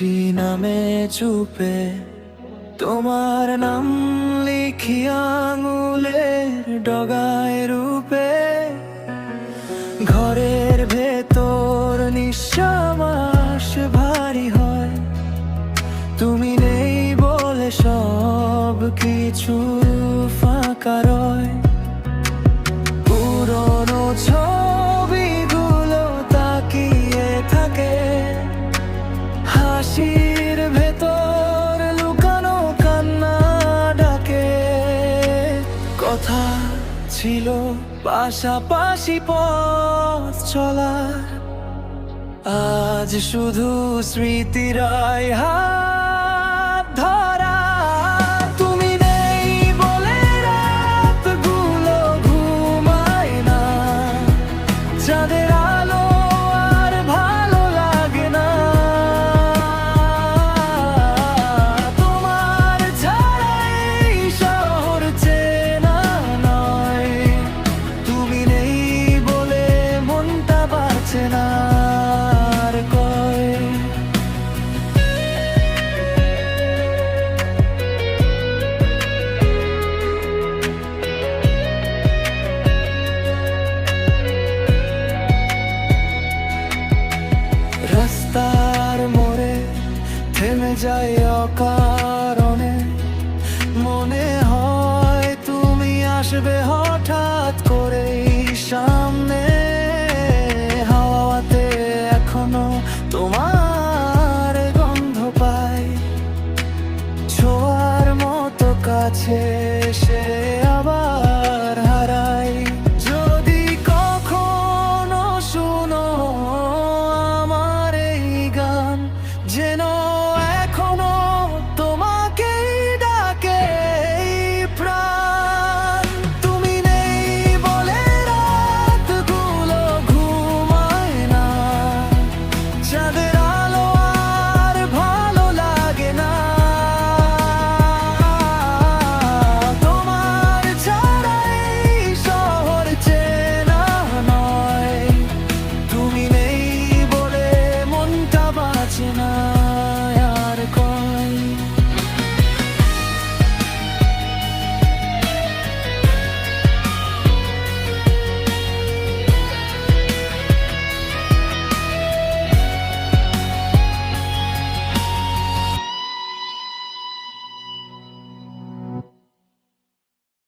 বৃষ্টি নামে চুপে, তোমার নাম লিখি আঙুলের ডগায় রূপে। ঘরের ভেতর নিঃশ্বাস ভারী হয়, তুমি নেই বলে সব কিছু ফাঁকা রয়। পুরনো ছবিগুলো তাকিয়ে থাকে, হাসির ভেতর লুকানো কান্না ডাকে। কথা ছিল পাশাপাশি পথ চলার, আজ শুধু স্মৃতিরাই হাত ধরা। তুমি নেই বলে রাতগুলো ঘুমায় না, চাঁদের আলো আর ভালো লাগে না। তোমার ছাড়াই শহর চেনা নয়, তুমি নেই বলে মনটা বাঁচে না। রাস্তার মোড়ে থেমে যায় অকারণে, মনে হয় তুমি আসবে হঠাৎ করে।